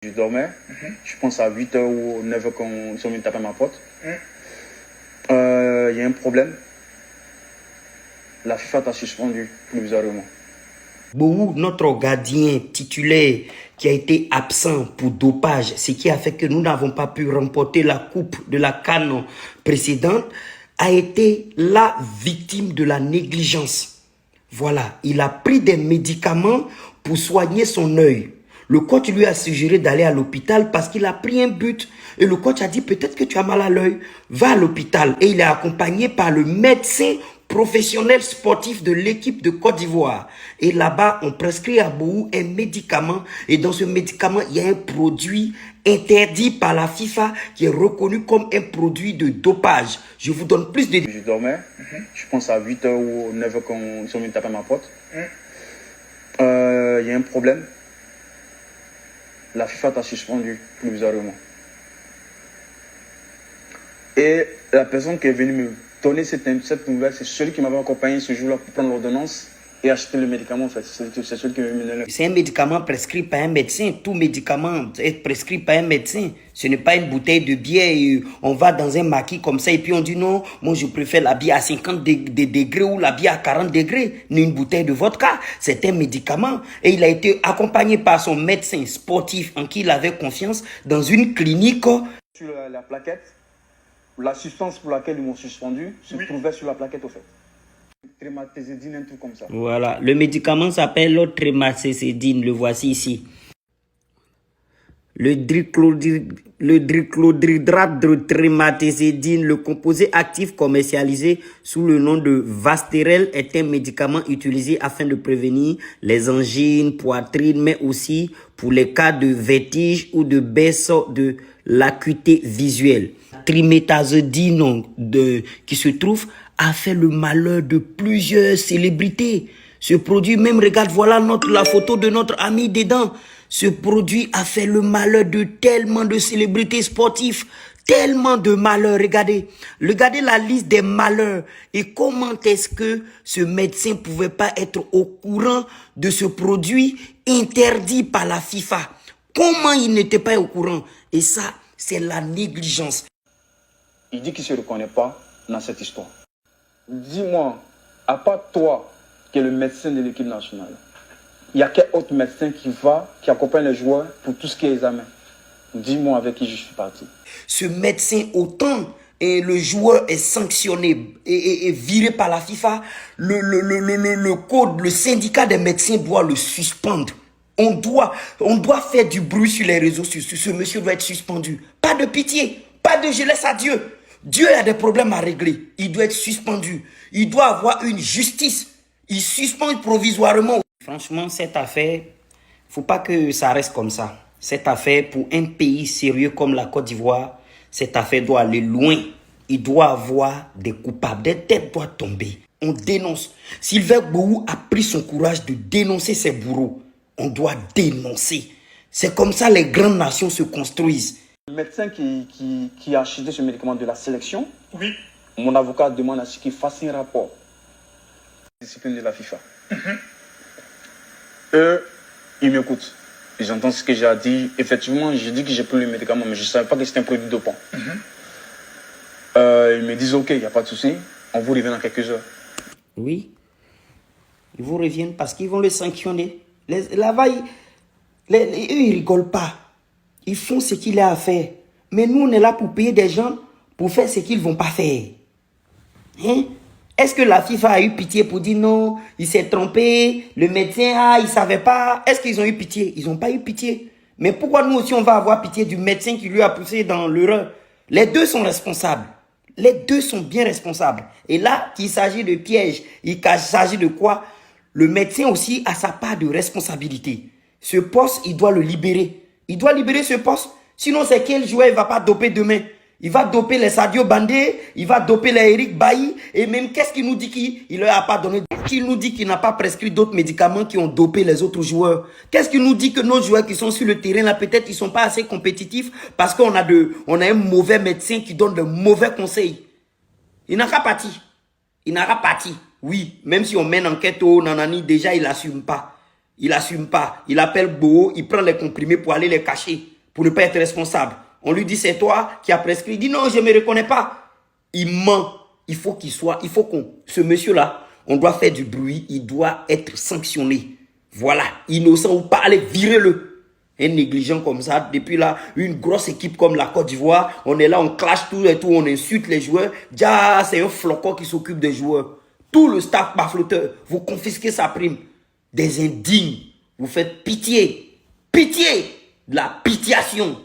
Je dormais, je pense à 8h ou 9h quand ils sont venus taper à ma porte. Il y a un problème. La FIFA t'a suspendu provisoirement. Bohou, notre gardien titulaire qui a été absent pour dopage, ce qui a fait que nous n'avons pas pu remporter la coupe de la CAN précédente, a été la victime de la négligence. Voilà, il a pris des médicaments pour soigner son œil. Le coach lui a suggéré d'aller à l'hôpital parce qu'il a pris un but. Et le coach a dit, peut-être que tu as mal à l'œil, va à l'hôpital. Et il est accompagné par le médecin professionnel sportif de l'équipe de Côte d'Ivoire. Et là-bas, on prescrit à Bohou un médicament. Et dans ce médicament, il y a un produit interdit par la FIFA qui est reconnu comme un produit de dopage. Je vous donne plus de... Je dormais, je pense à 8h ou 9h quand ils sont venus taper à ma porte. Il y a un problème. La FIFA t'a suspendu provisoirement. Et la personne qui est venue me donner cette nouvelle, c'est celui qui m'avait accompagné ce jour-là pour prendre l'ordonnance et acheter le médicament. En fait. C'est celui qui m'a mis là. C'est un médicament prescrit par un médecin. Tout médicament est prescrit par un médecin. Ce n'est pas une bouteille de bière et on va dans un maquis comme ça et puis on dit non, moi je préfère la bière à 50 degrés ou la bière à 40 degrés. Ni une bouteille de vodka. C'est un médicament. Et il a été accompagné par son médecin sportif en qui il avait confiance dans une clinique. Sur la plaquette, la substance pour laquelle ils m'ont suspendu se trouvait sur la plaquette au fait. Trématazédine, un truc comme ça. Voilà, le médicament s'appelle le trématazédine, le voici ici. Le diclodhydrate de trématazédine, le composé actif commercialisé sous le nom de Vasterel, est un médicament utilisé afin de prévenir les angines, poitrine, mais aussi pour les cas de vertige ou de baisse de l'acuité visuelle. Trimétazédine qui se trouve a fait le malheur de plusieurs célébrités. Ce produit, même regarde, voilà la photo de notre ami dedans. Ce produit a fait le malheur de tellement de célébrités sportives, tellement de malheurs. Regardez la liste des malheurs et comment est-ce que ce médecin pouvait pas être au courant de ce produit interdit par la FIFA. Comment il n'était pas au courant? Et ça, c'est la négligence. Il dit qu'il ne se reconnaît pas dans cette histoire. Dis-moi, à part toi, qui est le médecin de l'équipe nationale, il y a quel autre médecin qui accompagne les joueurs pour tout ce qui est examen? Dis-moi avec qui je suis parti. Ce médecin, autant et le joueur est sanctionné et viré par la FIFA, le syndicat des médecins doit le suspendre. On doit faire du bruit sur les réseaux sociaux. Ce monsieur doit être suspendu. Pas de pitié, pas de je laisse à Dieu. Dieu a des problèmes à régler. Il doit être suspendu. Il doit avoir une justice. Il suspend provisoirement. Franchement, cette affaire, faut pas que ça reste comme ça. Cette affaire, pour un pays sérieux comme la Côte d'Ivoire, cette affaire doit aller loin. Il doit avoir des coupables. Des têtes doivent tomber. On dénonce. Sylvain Bohou a pris son courage de dénoncer ses bourreaux. On doit dénoncer. C'est comme ça les grandes nations se construisent. Le médecin qui a acheté ce médicament de la sélection, mon avocat demande à ce qu'il fasse un rapport. Discipline de la FIFA. Eux, ils m'écoutent. Ils entendent ce que j'ai dit. Effectivement, j'ai dit que j'ai pris le médicament, mais je ne savais pas que c'était un produit dopant. Ils me disent, ok, il n'y a pas de souci, on vous revient dans quelques heures. Oui, ils vous reviennent parce qu'ils vont le sanctionner. Là-bas, eux, ils ne rigolent pas. Ils font ce qu'il a à faire. Mais nous, on est là pour payer des gens pour faire ce qu'ils ne vont pas faire. Hein? Est-ce que la FIFA a eu pitié pour dire non, il s'est trompé, le médecin, il ne savait pas? Est-ce qu'ils ont eu pitié? Ils n'ont pas eu pitié. Mais pourquoi nous aussi, on va avoir pitié du médecin qui lui a poussé dans l'erreur? Les deux sont responsables. Les deux sont bien responsables. Et là, qu'il s'agit de piège, il s'agit de quoi? Le médecin aussi a sa part de responsabilité. Ce poste, il doit le libérer. Il doit libérer ce poste. Sinon, c'est quel joueur il ne va pas doper demain? Il va doper les Sadio Bandé, il va doper les Eric Bailly. Et même, qu'est-ce qu'il nous dit qu'il ne leur a pas donné? Qu'il nous dit qu'il n'a pas prescrit d'autres médicaments qui ont dopé les autres joueurs? Qu'est-ce qu'il nous dit que nos joueurs qui sont sur le terrain, là, peut-être, ils ne sont pas assez compétitifs parce qu'on a un mauvais médecin qui donne de mauvais conseils? Il n'aura pas parti. Il n'aura parti. Oui, même si on mène enquête au nanani, déjà, il n'assume pas. Il n'assume pas. Il appelle Bohou, il prend les comprimés pour aller les cacher. pour ne pas être responsable. On lui dit, c'est toi qui as prescrit. Il dit, non, je ne me reconnais pas. Il ment. Il faut ce monsieur-là, on doit faire du bruit, il doit être sanctionné. Voilà, innocent ou pas, allez, virez-le. Un négligent comme ça, depuis là, une grosse équipe comme la Côte d'Ivoire, on est là, on clash tout et tout, on insulte les joueurs. Déjà, c'est un flocon qui s'occupe des joueurs. Tout le staff bafloteur, vous confisquez sa prime. Des indignes, vous faites pitié. Pitié, de la pitiation.